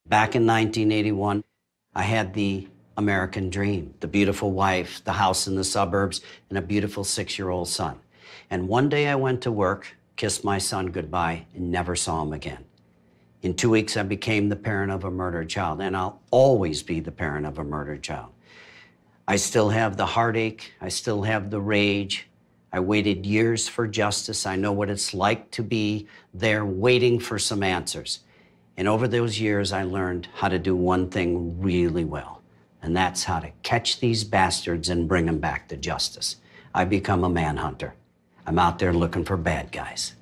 Back in 1981, I had the American dream, the beautiful wife, the house in the suburbs, and a beautiful 6-year-old son. And one day I went to work, kissed my son goodbye, and never saw him again. In 2 weeks, I became the parent of a murdered child, and I'll always be the parent of a murdered child. I still have the heartache, I still have the rage. I waited years for justice. I know what it's like to be there waiting for some answers. And over those years, I learned how to do one thing really well, and that's how to catch these bastards and bring them back to justice. I become a manhunter. I'm out there looking for bad guys.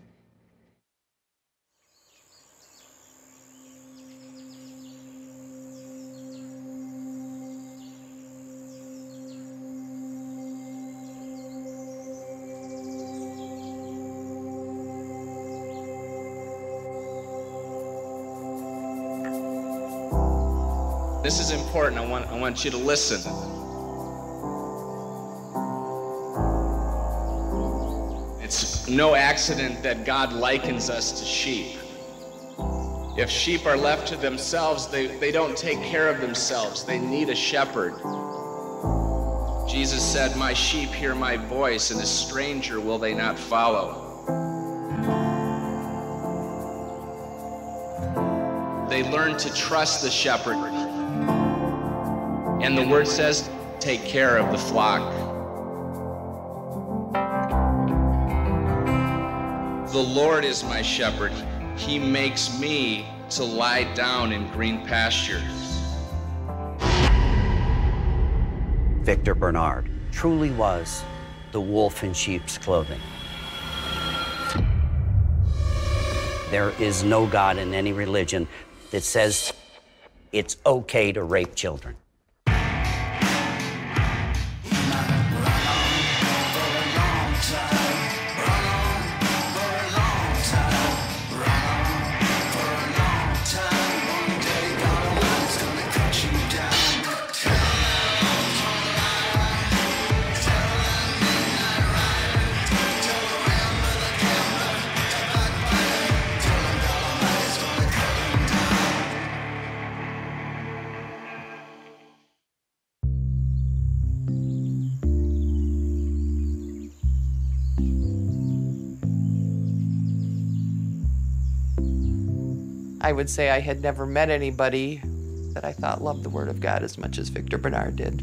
This is important. I want you to listen. It's no accident that God likens us to sheep. If sheep are left to themselves, they don't take care of themselves. They need a shepherd. Jesus said, "My sheep hear my voice, and a stranger will they not follow." They learn to trust the shepherd. And the word says, take care of the flock. The Lord is my shepherd. He makes me to lie down in green pastures. Victor Barnard truly was the wolf in sheep's clothing. There is no God in any religion that says it's okay to rape children. I would say I had never met anybody that I thought loved the Word of God as much as Victor Barnard did.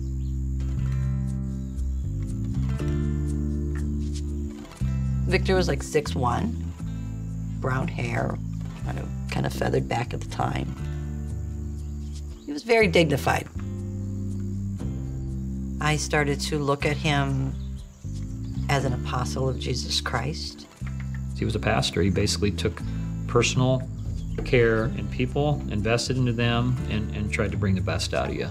Victor was like 6'1", brown hair, kind of feathered back at the time. He was very dignified. I started to look at him as an apostle of Jesus Christ. He was a pastor. He basically took personal care in people, invested into them, and tried to bring the best out of you.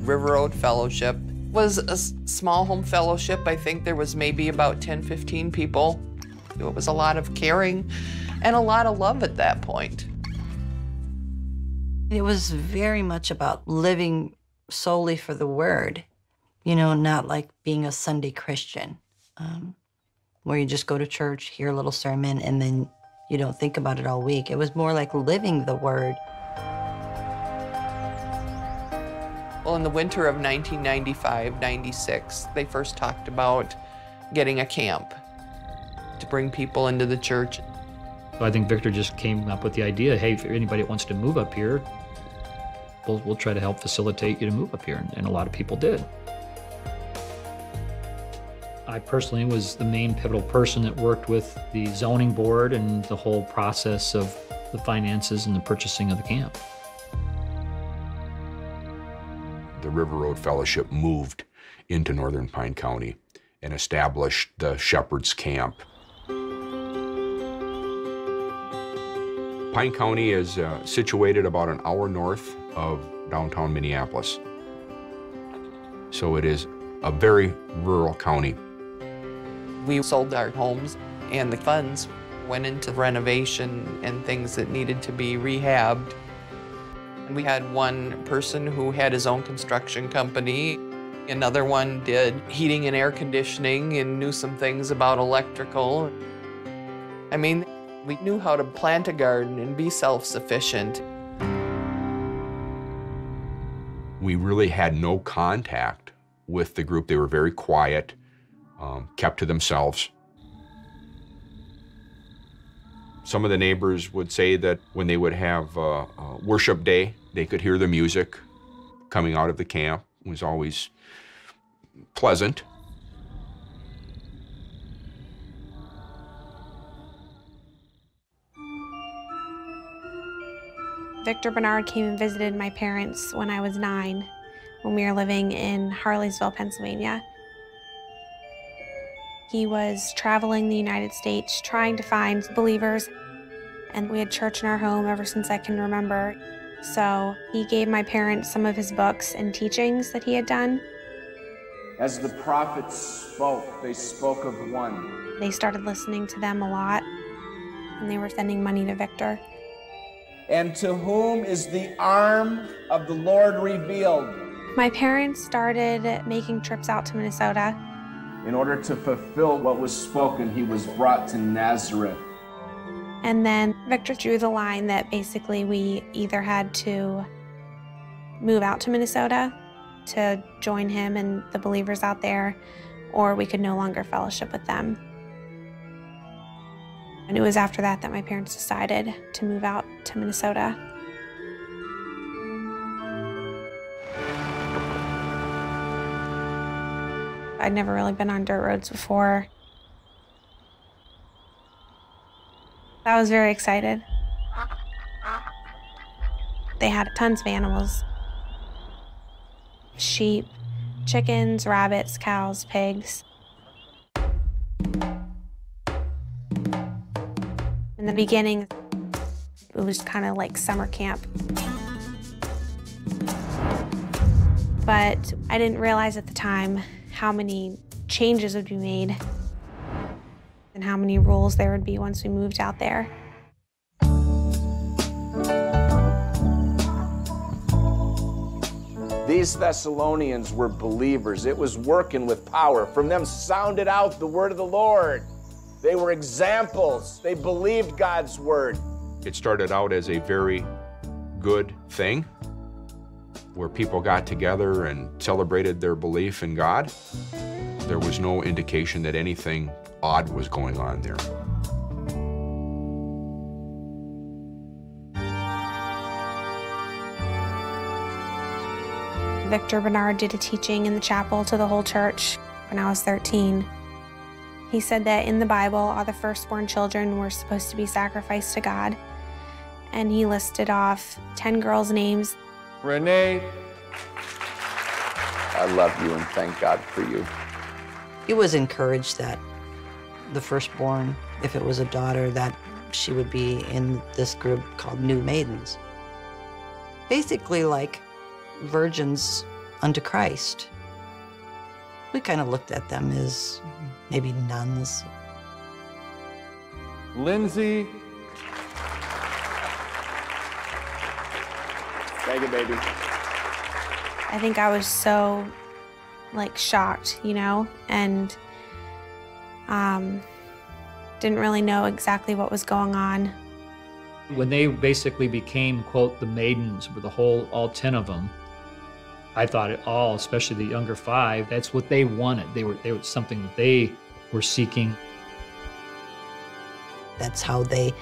River Road Fellowship was a small home fellowship. I think there was maybe about 10, 15 people. It was a lot of caring and a lot of love at that point. It was very much about living solely for the Word, you know, not like being a Sunday Christian, where you just go to church, hear a little sermon, and then you don't think about it all week. It was more like living the Word. Well, in the winter of 1995-96, they first talked about getting a camp to bring people into the church. So I think Victor just came up with the idea, hey, if anybody wants to move up here, we'll try to help facilitate you to move up here, and a lot of people did. I personally was the main pivotal person that worked with the zoning board and the whole process of the finances and the purchasing of the camp. The River Road Fellowship moved into northern Pine County and established the Shepherd's Camp. Pine County is situated about an hour north of downtown Minneapolis. So it is a very rural county. We sold our homes, and the funds went into renovation and things that needed to be rehabbed. And we had one person who had his own construction company. Another one did heating and air conditioning and knew some things about electrical. I mean, we knew how to plant a garden and be self-sufficient. We really had no contact with the group. They were very quiet, kept to themselves. Some of the neighbors would say that when they would have worship day, they could hear the music coming out of the camp. It was always pleasant. Victor Barnard came and visited my parents when I was 9, when we were living in Harleysville, Pennsylvania. He was traveling the United States trying to find believers, and we had church in our home ever since I can remember. So he gave my parents some of his books and teachings that he had done. As the prophets spoke, they spoke of one. They started listening to them a lot, and they were sending money to Victor. And to whom is the arm of the Lord revealed? My parents started making trips out to Minnesota. In order to fulfill what was spoken, he was brought to Nazareth. And then Victor drew the line that basically we either had to move out to Minnesota to join him and the believers out there, or we could no longer fellowship with them. And it was after that that my parents decided to move out to Minnesota. I'd never really been on dirt roads before. I was very excited. They had tons of animals. Sheep, chickens, rabbits, cows, pigs. In the beginning, it was kind of like summer camp. But I didn't realize at the time how many changes would be made and how many rules there would be once we moved out there. These Thessalonians were believers. It was working with power. From them sounded out the word of the Lord. They were examples. They believed God's word. It started out as a very good thing where people got together and celebrated their belief in God. There was no indication that anything odd was going on there. Victor Barnard did a teaching in the chapel to the whole church when I was 13. He said that in the Bible, all the firstborn children were supposed to be sacrificed to God. And he listed off 10 girls' names. Renee, I love you and thank God for you. He was encouraged that the firstborn, if it was a daughter, that she would be in this group called New Maidens. Basically like virgins unto Christ. We kind of looked at them as maybe nuns. Lindsay. Thank you, baby. I think I was so, shocked, and didn't really know exactly what was going on. When they basically became, quote, the maidens, with all 10 of them, I thought it all, especially the younger 5, that's what they wanted. They were something that they were seeking. That's how they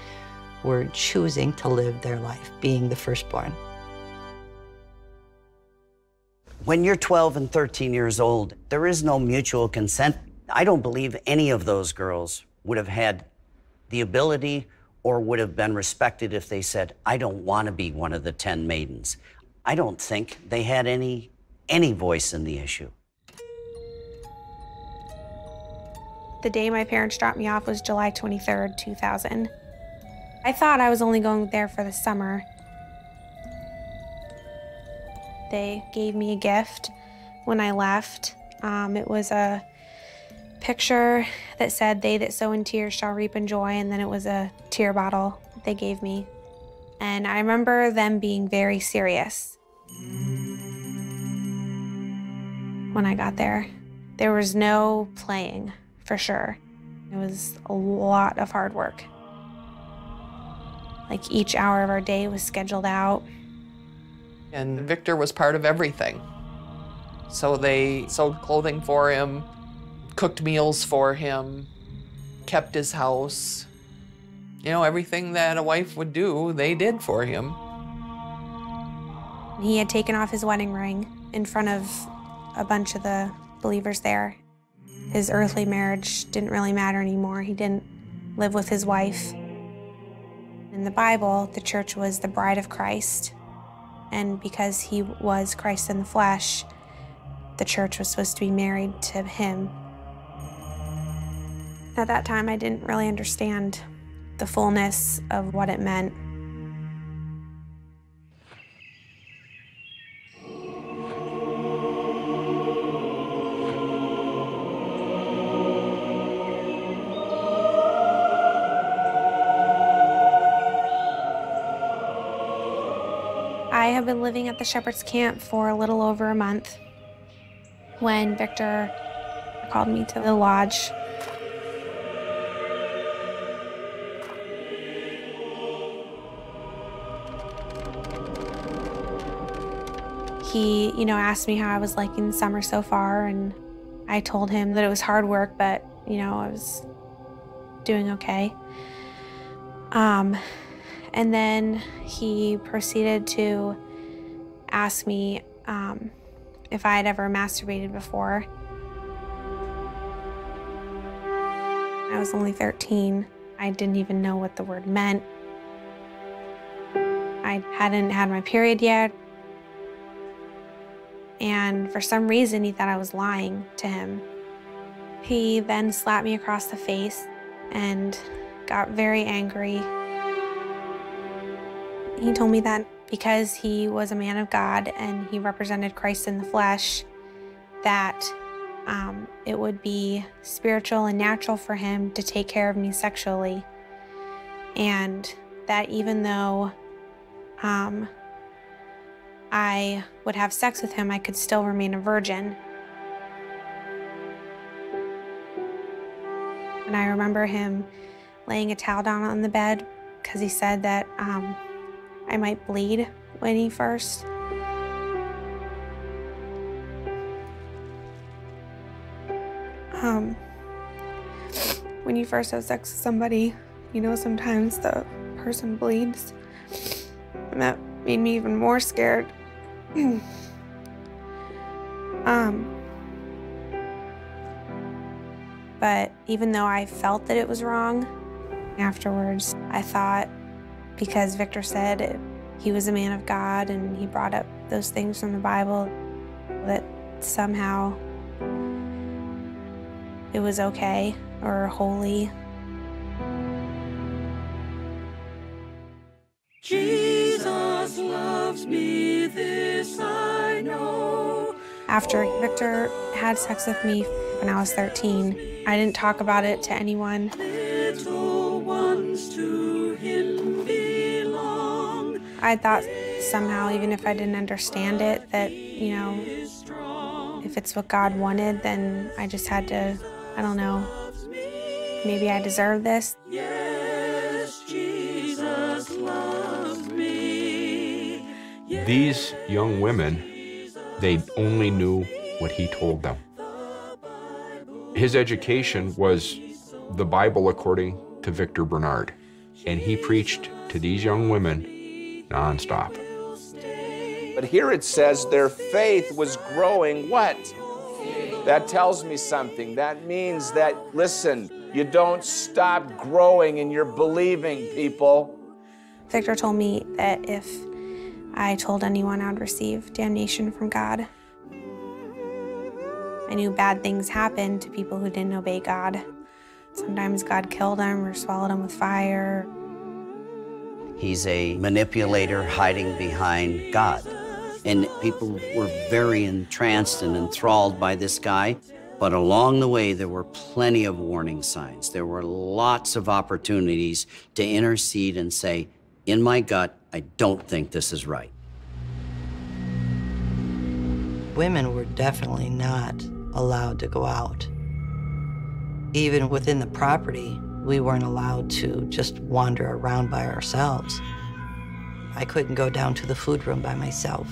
were choosing to live their life, being the firstborn. When you're 12 and 13 years old, there is no mutual consent. I don't believe any of those girls would have had the ability or would have been respected if they said, I don't want to be one of the 10 maidens. I don't think they had any voice in the issue. The day my parents dropped me off was July 23rd, 2000. I thought I was only going there for the summer. They gave me a gift when I left. It was a picture that said, "They that sow in tears shall reap in joy," and then it was a tear bottle they gave me. And I remember them being very serious. When I got there, there was no playing, for sure. It was a lot of hard work. Each hour of our day was scheduled out. And Victor was part of everything. So they sewed clothing for him, cooked meals for him, kept his house. You know, everything that a wife would do, they did for him. He had taken off his wedding ring in front of a bunch of the believers there. His earthly marriage didn't really matter anymore. He didn't live with his wife. In the Bible, the church was the bride of Christ. And because he was Christ in the flesh, the church was supposed to be married to him. At that time, I didn't really understand the fullness of what it meant. I have been living at the shepherd's camp for a little over a month when Victor called me to the lodge. He, asked me how I was liking the summer so far, and I told him that it was hard work, but, I was doing okay. And then he proceeded to ask me if I had ever masturbated before. I was only 13. I didn't even know what the word meant. I hadn't had my period yet. And for some reason, he thought I was lying to him. He then slapped me across the face and got very angry. He told me that because he was a man of God and he represented Christ in the flesh, that it would be spiritual and natural for him to take care of me sexually. And that even though I would have sex with him, I could still remain a virgin. And I remember him laying a towel down on the bed because he said that I might bleed when he first. When you first have sex with somebody, sometimes the person bleeds. And that made me even more scared. But even though I felt that it was wrong, afterwards, I thought, because Victor said he was a man of God and he brought up those things from the Bible, that somehow it was okay or holy. Jesus loves me, this I know. After Victor had sex with me when I was 13, I didn't talk about it to anyone. Little ones to him belong. I thought somehow, even if I didn't understand it, that, if it's what God wanted, then I just had to, I don't know, maybe I deserve this. Yes, Jesus loves me. Yes, These young women, they only knew what he told them. His education was the Bible according to Victor Barnard, and he preached to these young women nonstop. But here it says their faith was growing what? That tells me something. That means that, listen, you don't stop growing in your believing, people. Victor told me that if I told anyone, I'd receive damnation from God. I knew bad things happened to people who didn't obey God. Sometimes God killed them or swallowed them with fire. He's a manipulator hiding behind God. And people were very entranced and enthralled by this guy. But along the way, there were plenty of warning signs. There were lots of opportunities to intercede and say, in my gut, I don't think this is right. Women were definitely not allowed to go out. Even within the property, we weren't allowed to just wander around by ourselves. I couldn't go down to the food room by myself.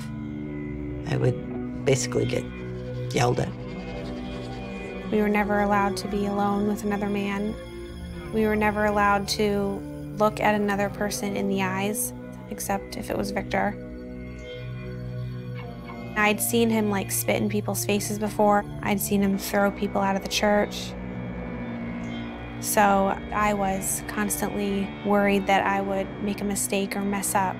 I would basically get yelled at. We were never allowed to be alone with another man. We were never allowed to look at another person in the eyes, except if it was Victor. I'd seen him like spit in people's faces before. I'd seen him throw people out of the church. So I was constantly worried that I would make a mistake or mess up.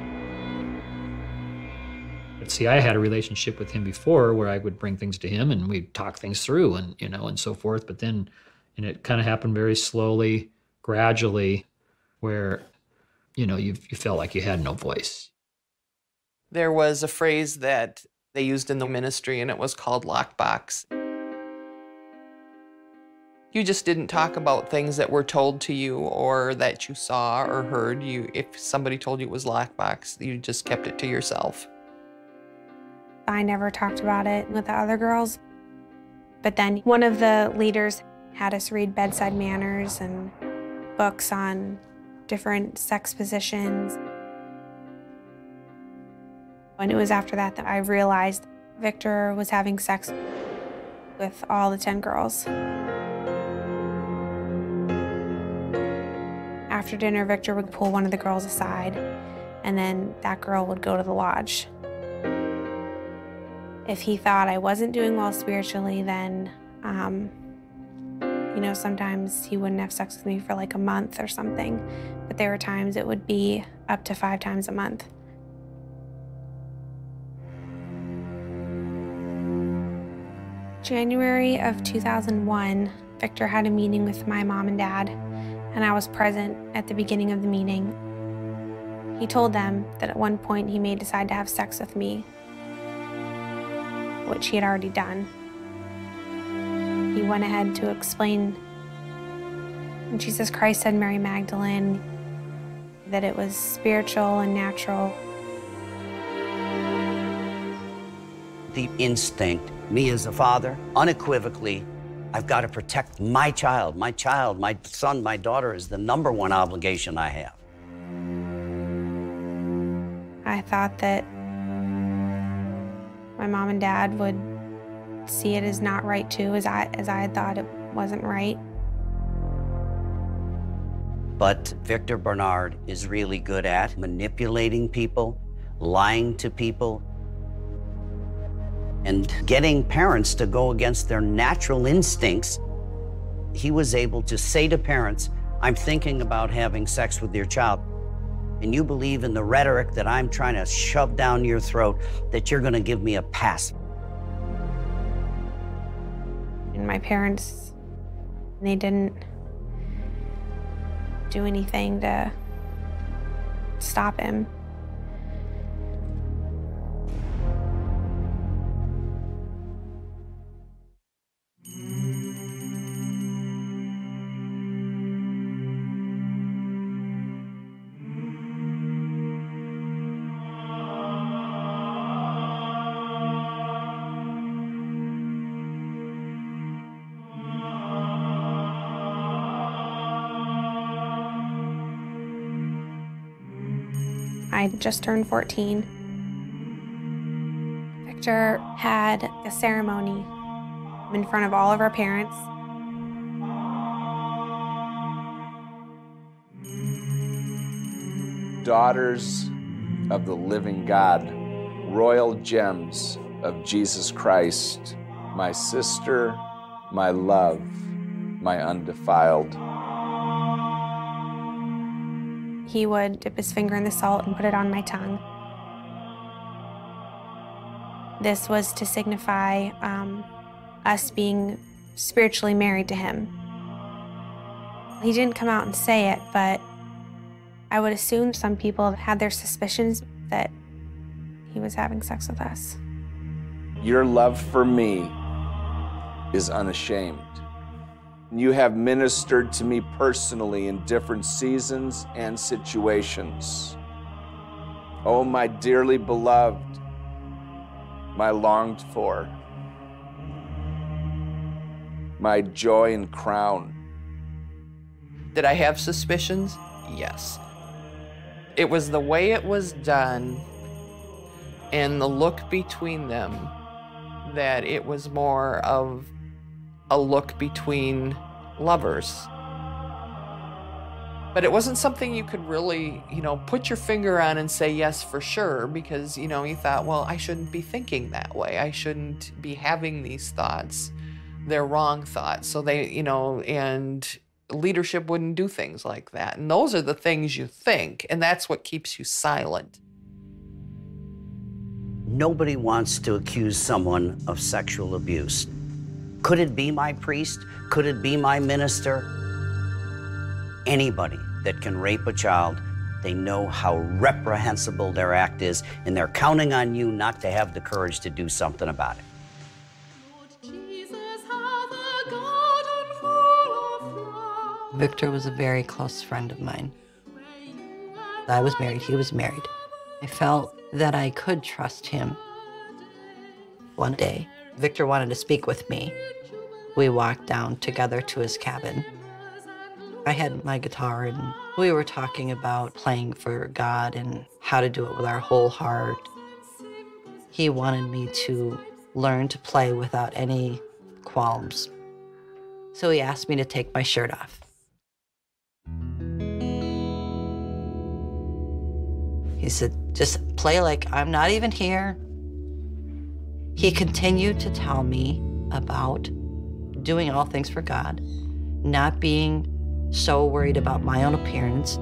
See, I had a relationship with him before where I would bring things to him and we'd talk things through and, you know, and so forth. But then, and it kind of happened very slowly, gradually, where, you know, you felt like you had no voice. There was a phrase that they used in the ministry, and it was called lockbox. You just didn't talk about things that were told to you or that you saw or heard. If somebody told you it was lockbox, you just kept it to yourself. I never talked about it with the other girls. But then one of the leaders had us read bedside manners and books on different sex positions. And it was after that that I realized Victor was having sex with all the 10 girls. After dinner, Victor would pull one of the girls aside, and then that girl would go to the lodge. If he thought I wasn't doing well spiritually, then, you know, sometimes he wouldn't have sex with me for like a month or something. But there were times it would be up to 5 times a month. January of 2001, Victor had a meeting with my mom and dad, and I was present at the beginning of the meeting. He told them that at one point he may decide to have sex with me, which he had already done. He went ahead to explain when Jesus Christ said Mary Magdalene, that it was spiritual and natural. The instinct, me as a father, unequivocally, I've got to protect my child, my son, my daughter is the #1 obligation I have. I thought that my mom and dad would see it as not right too, as I had thought it wasn't right. But Victor Barnard is really good at manipulating people, lying to people, and getting parents to go against their natural instincts. He was able to say to parents, I'm thinking about having sex with your child, and you believe in the rhetoric that I'm trying to shove down your throat, that you're gonna give me a pass. And my parents, they didn't do anything to stop him. I just turned 14. Victor had a ceremony in front of all of our parents. Daughters of the living God, royal gems of Jesus Christ, my sister, my love, my undefiled. He would dip his finger in the salt and put it on my tongue. This was to signify us being spiritually married to him. He didn't come out and say it, but I would assume some people had their suspicions that he was having sex with us. Your love for me is unashamed. You have ministered to me personally in different seasons and situations. Oh, my dearly beloved, my longed for, my joy and crown. Did I have suspicions? Yes. It was the way it was done and the look between them that it was more of a look between lovers. But it wasn't something you could really, put your finger on and say yes for sure, because, you thought, well, I shouldn't be thinking that way. I shouldn't be having these thoughts. They're wrong thoughts. So they, and leadership wouldn't do things like that. And those are the things you think, and that's what keeps you silent. Nobody wants to accuse someone of sexual abuse. Could it be my priest? Could it be my minister? Anybody that can rape a child, they know how reprehensible their act is, and they're counting on you not to have the courage to do something about it. Victor was a very close friend of mine. I was married, he was married. I felt that I could trust him. One day, Victor wanted to speak with me. We walked down together to his cabin. I had my guitar, and we were talking about playing for God and how to do it with our whole heart. He wanted me to learn to play without any qualms. So he asked me to take my shirt off. He said, just play like I'm not even here. He continued to tell me about doing all things for God, not being so worried about my own appearance.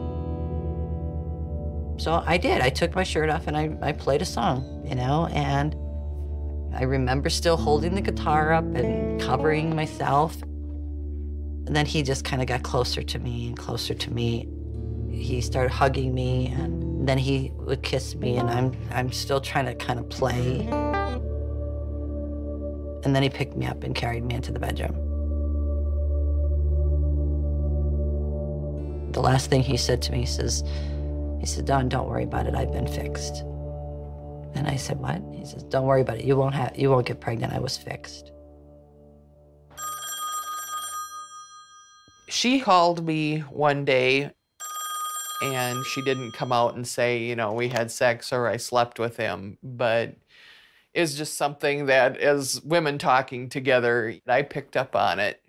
So I did. I took my shirt off and I played a song, and I remember still holding the guitar up and covering myself. And then he just kind of got closer to me and closer to me. He started hugging me, and then he would kiss me, and I'm still trying to kind of play. And then he picked me up and carried me into the bedroom. The last thing he said to me, he said, Dawn, don't worry about it, I've been fixed. And I said, what? He says, don't worry about it, you won't get pregnant, I was fixed. She called me one day, and she didn't come out and say, we had sex or I slept with him, but it's just something that, as women talking together, I picked up on it.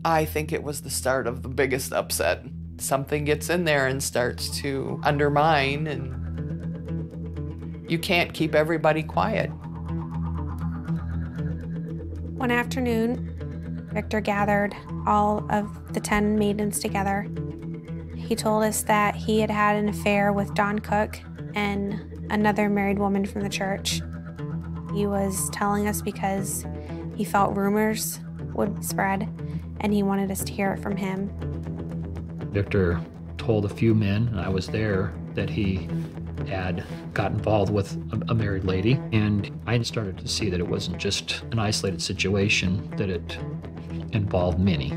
I think it was the start of the biggest upset. Something gets in there and starts to undermine, and you can't keep everybody quiet. One afternoon, Victor gathered all of the 10 maidens together. He told us that he had had an affair with Dawn Cook and another married woman from the church. He was telling us because he felt rumors would spread, and he wanted us to hear it from him. Victor told a few men, and I was there, that he had got involved with a married lady, and I started to see that it wasn't just an isolated situation, that it involved many,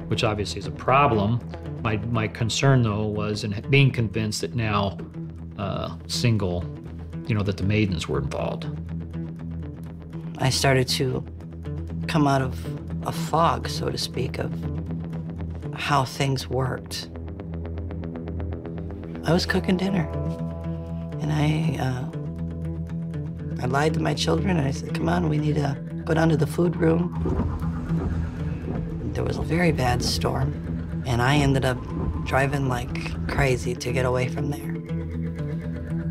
which obviously is a problem. My concern, though, was in being convinced that now single, that the maidens were involved. I started to come out of a fog, so to speak, of how things worked. I was cooking dinner, and I lied to my children, and I said, come on, we need to go down to the food room. There was a very bad storm, and I ended up driving like crazy to get away from there.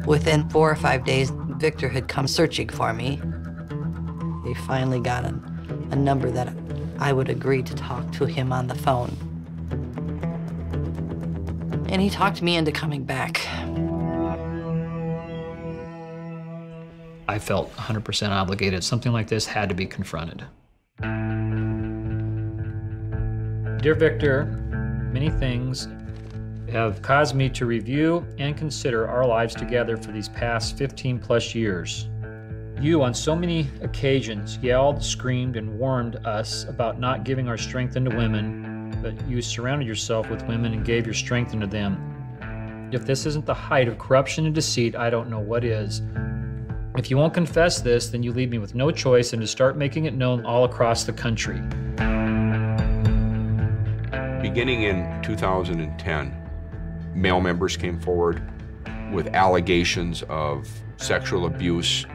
Within 4 or 5 days, Victor had come searching for me. He finally got a number that I would agree to talk to him on the phone. And he talked me into coming back. I felt 100% obligated. Something like this had to be confronted. Dear Victor, many things have caused me to review and consider our lives together for these past 15+ years. You, on so many occasions, yelled, screamed, and warned us about not giving our strength into women, but you surrounded yourself with women and gave your strength into them. If this isn't the height of corruption and deceit, I don't know what is. If you won't confess this, then you leave me with no choice than to start making it known all across the country. Beginning in 2010, male members came forward with allegations of sexual abuse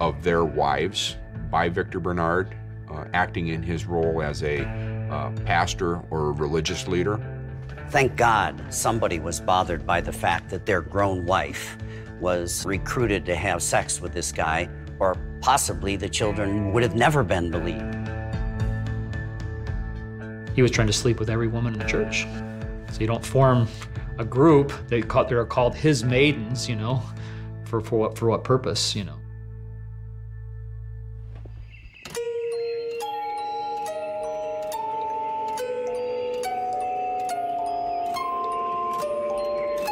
of their wives by Victor Barnard, acting in his role as a pastor or a religious leader. Thank God somebody was bothered by the fact that their grown wife was recruited to have sex with this guy, or possibly the children would have never been believed. He was trying to sleep with every woman in the church. So you don't form a group, they're called his maidens, you know, for what purpose, you know.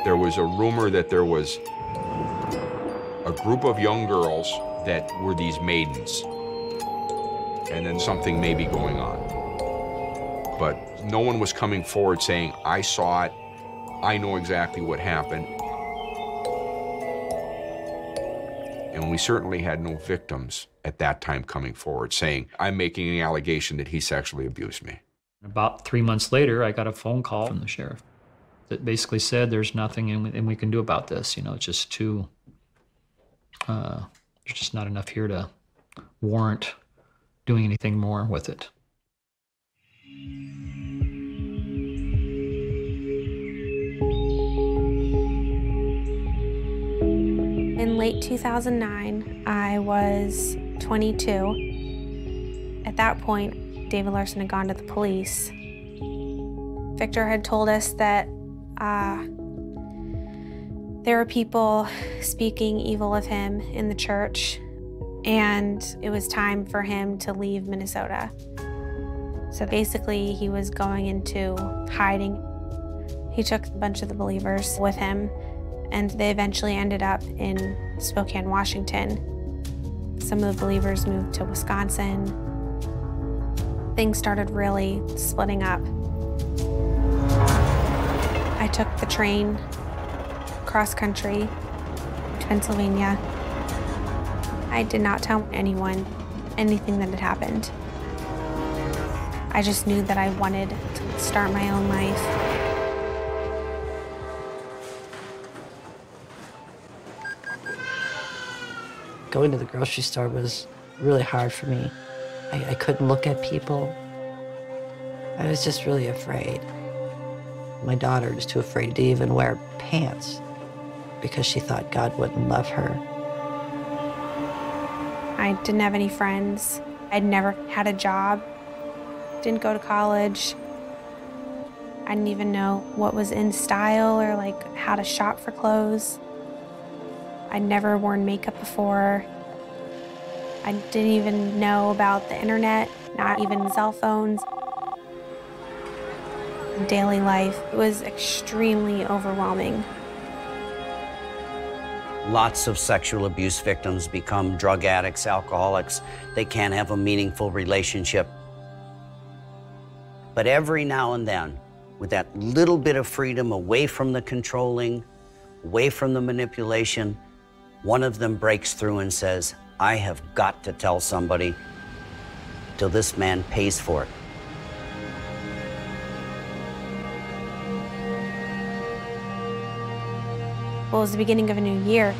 There was a rumor that there was a group of young girls that were these maidens, and then something may be going on. But no one was coming forward saying, I saw it, I know exactly what happened. And we certainly had no victims at that time coming forward saying, I'm making an allegation that he sexually abused me. About 3 months later, I got a phone call from the sheriff that basically said there's nothing and we can do about this. You know, it's just too, there's just not enough here to warrant doing anything more with it. In late 2009, I was 22. At that point, David Larson had gone to the police. Victor had told us that there were people speaking evil of him in the church, and it was time for him to leave Minnesota. So basically, he was going into hiding. He took a bunch of the believers with him, and they eventually ended up in Spokane, Washington. Some of the believers moved to Wisconsin. Things started really splitting up. I took the train cross country to Pennsylvania. I did not tell anyone anything that had happened. I just knew that I wanted to start my own life. Going to the grocery store was really hard for me. I couldn't look at people. I was just really afraid. My daughter was too afraid to even wear pants because she thought God wouldn't love her. I didn't have any friends. I'd never had a job. Didn't go to college. I didn't even know what was in style or like how to shop for clothes. I'd never worn makeup before. I didn't even know about the internet, not even cell phones. Daily life, it was extremely overwhelming. Lots of sexual abuse victims become drug addicts, alcoholics. They can't have a meaningful relationship. But every now and then, with that little bit of freedom away from the controlling, away from the manipulation, one of them breaks through and says, I have got to tell somebody till this man pays for it. Well, it was the beginning of a new year,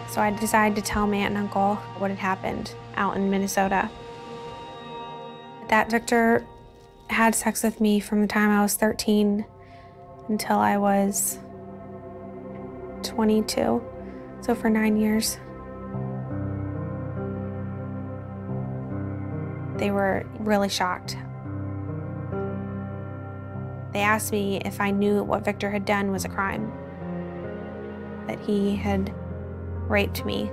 so I decided to tell my aunt and uncle what had happened out in Minnesota. That Victor had sex with me from the time I was 13 until I was 22, so for 9 years. They were really shocked. They asked me if I knew what Victor had done was a crime, that he had raped me.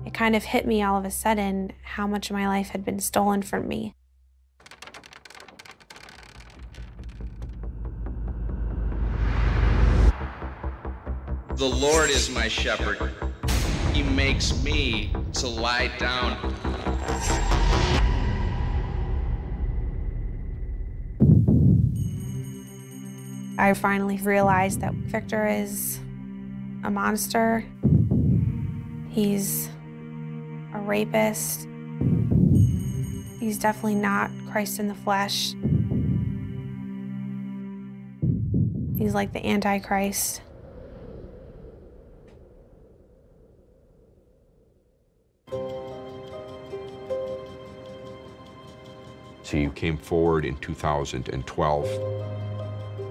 It kind of hit me all of a sudden how much of my life had been stolen from me. The Lord is my shepherd. He makes me to lie down. I finally realized that Victor is a monster. He's a rapist. He's He's definitely not Christ in the flesh. He's like the Antichrist. So you came forward in 2012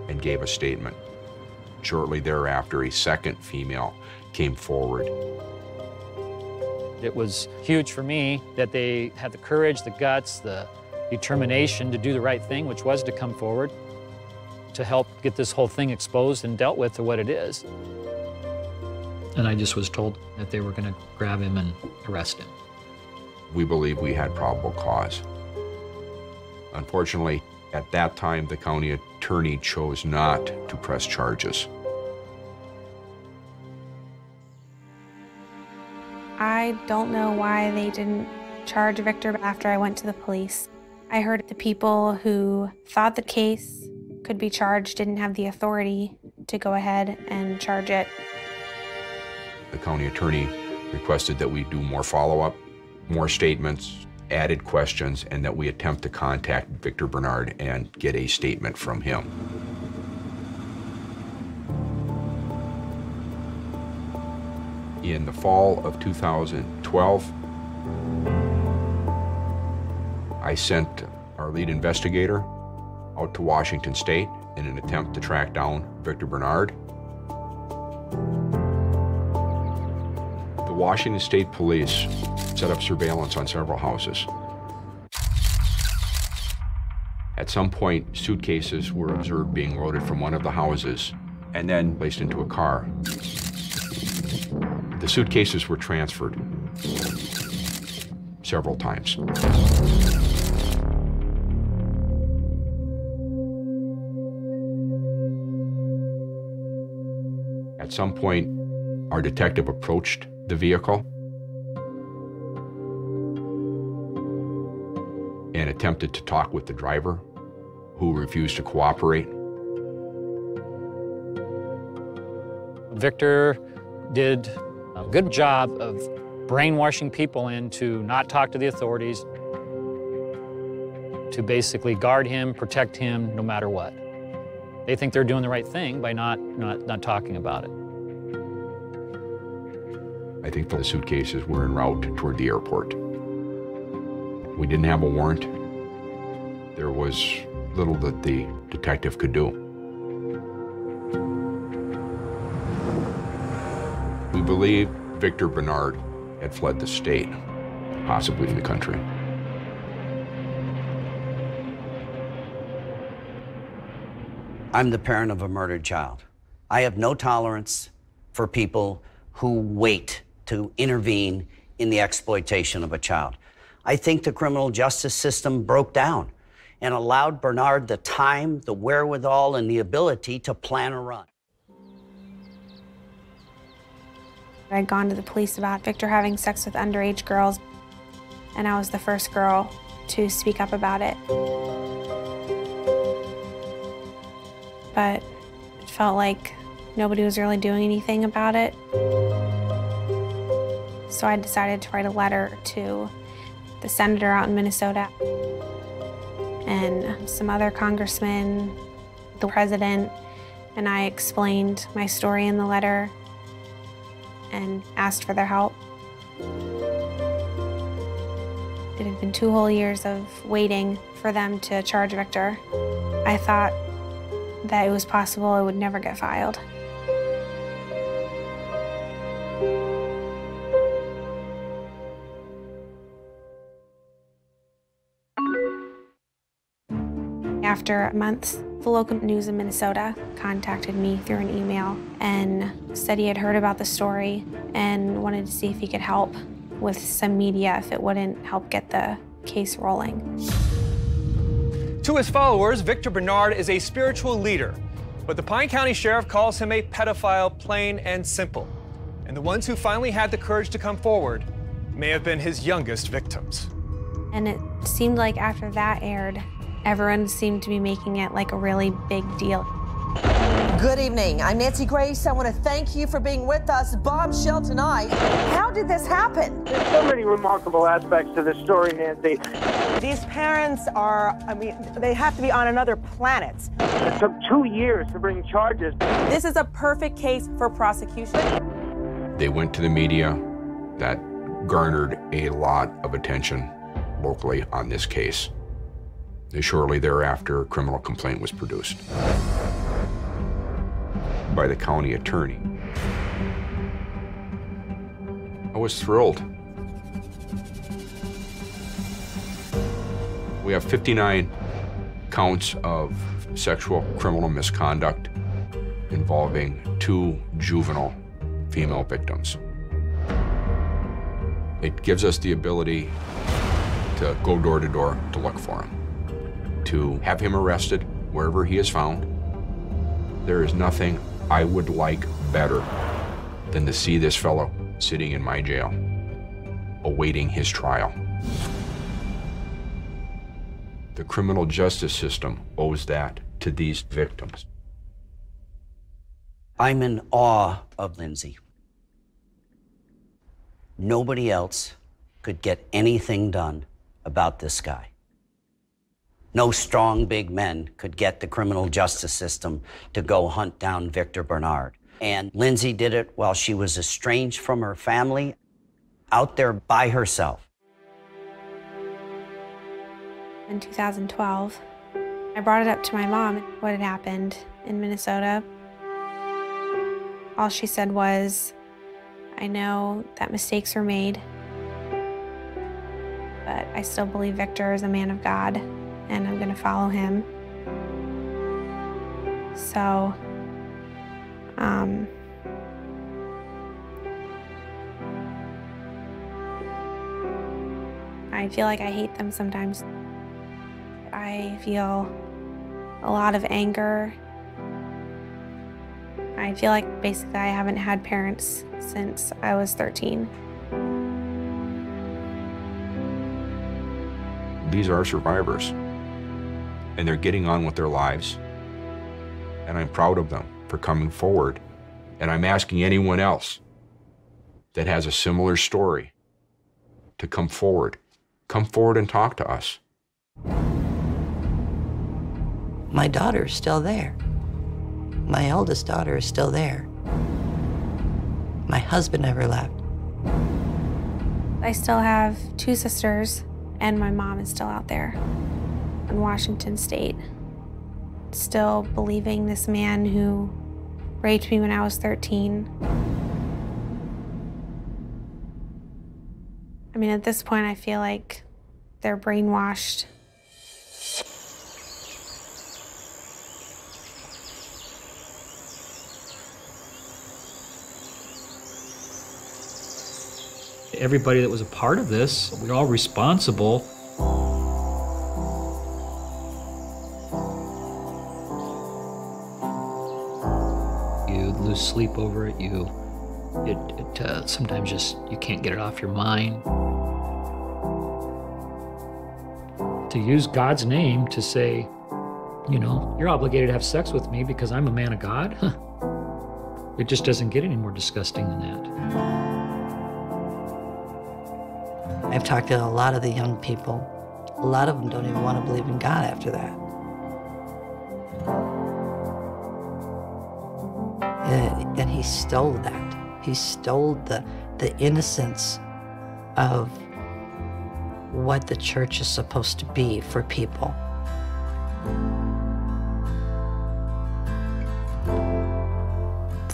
and gave a statement. Shortly thereafter, a second female came forward. It was huge for me that they had the courage, the guts, the determination to do the right thing, which was to come forward to help get this whole thing exposed and dealt with to what it is. And I just was told that they were going to grab him and arrest him. We believe we had probable cause. Unfortunately, at that time, the county attorney chose not to press charges. I don't know why they didn't charge Victor after I went to the police. I heard the people who thought the case could be charged didn't have the authority to go ahead and charge it. The county attorney requested that we do more follow-up, more statements, added questions, and that we attempt to contact Victor Barnard and get a statement from him. In the fall of 2012, I sent our lead investigator out to Washington State in an attempt to track down Victor Barnard. The Washington State Police set up surveillance on several houses. At some point, suitcases were observed being loaded from one of the houses and then placed into a car. The suitcases were transferred several times. At some point, our detective approached the vehicle and attempted to talk with the driver, who refused to cooperate. Victor did a good job of brainwashing people into not talk to the authorities, to basically guard him, protect him, no matter what. They think they're doing the right thing by not talking about it. I think the suitcases were en route toward the airport. We didn't have a warrant. There was little that the detective could do. We believe Victor Barnard had fled the state, possibly the country. I'm the parent of a murdered child. I have no tolerance for people who wait to intervene in the exploitation of a child. I think the criminal justice system broke down and allowed Barnard the time, the wherewithal, and the ability to plan a run. I'd gone to the police about Victor having sex with underage girls, and I was the first girl to speak up about it. But it felt like nobody was really doing anything about it. So I decided to write a letter to the senator out in Minnesota and some other congressmen, the president, and I explained my story in the letter and asked for their help. It had been 2 whole years of waiting for them to charge Victor. I thought that it was possible it would never get filed. After months, the local news in Minnesota contacted me through an email and said he had heard about the story and wanted to see if he could help with some media if it wouldn't help get the case rolling. To his followers, Victor Barnard is a spiritual leader, but the Pine County Sheriff calls him a pedophile, plain and simple. And the ones who finally had the courage to come forward may have been his youngest victims. And it seemed like after that aired, everyone seemed to be making it like a really big deal. Good evening. I'm Nancy Grace. I want to thank you for being with us. Bombshell tonight. How did this happen? There's so many remarkable aspects to this story, Nancy. These parents are, I mean, they have to be on another planet. It took 2 years to bring charges. This is a perfect case for prosecution. They went to the media. That garnered a lot of attention locally on this case. Shortly thereafter, a criminal complaint was produced by the county attorney. I was thrilled. We have 59 counts of sexual criminal misconduct involving 2 juvenile female victims. It gives us the ability to go door to door to look for him, to have him arrested wherever he is found. There is nothing I would like better than to see this fellow sitting in my jail, awaiting his trial. The criminal justice system owes that to these victims. I'm in awe of Lindsay. Nobody else could get anything done about this guy. No strong, big men could get the criminal justice system to go hunt down Victor Barnard. And Lindsay did it while she was estranged from her family, out there by herself. In 2012, I brought it up to my mom, what had happened in Minnesota. All she said was, I know that mistakes were made, but I still believe Victor is a man of God, and I'm going to follow him. So, I feel like I hate them sometimes. I feel a lot of anger. I feel like basically I haven't had parents since I was 13. These are survivors, and they're getting on with their lives, and I'm proud of them for coming forward. And I'm asking anyone else that has a similar story to come forward and talk to us. My daughter's still there. My eldest daughter is still there. My husband never left. I still have 2 sisters, and my mom is still out there in Washington State, still believing this man who raped me when I was 13. I mean, at this point, I feel like they're brainwashed. Everybody that was a part of this, we're all responsible. You lose sleep over it. Sometimes just you can't get it off your mind. To use God's name to say, you know, you're obligated to have sex with me because I'm a man of God. It just doesn't get any more disgusting than that. I've talked to a lot of the young people. A lot of them don't even want to believe in God after that. And he stole that. He stole the innocence of what the church is supposed to be for people.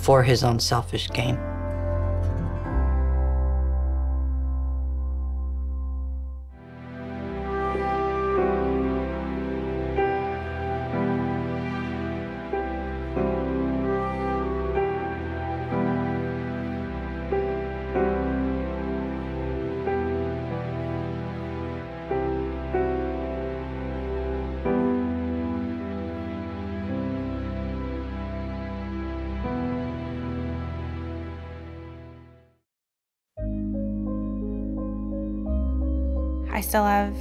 For his own selfish gain. I still have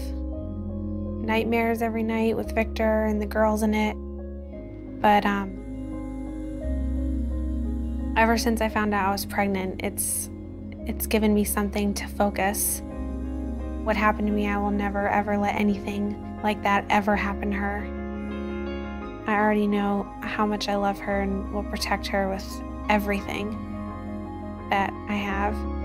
nightmares every night with Victor and the girls in it. But ever since I found out I was pregnant, it's given me something to focus What happened to me, I will never, ever let anything like that ever happen to her. I already know how much I love her and will protect her with everything that I have.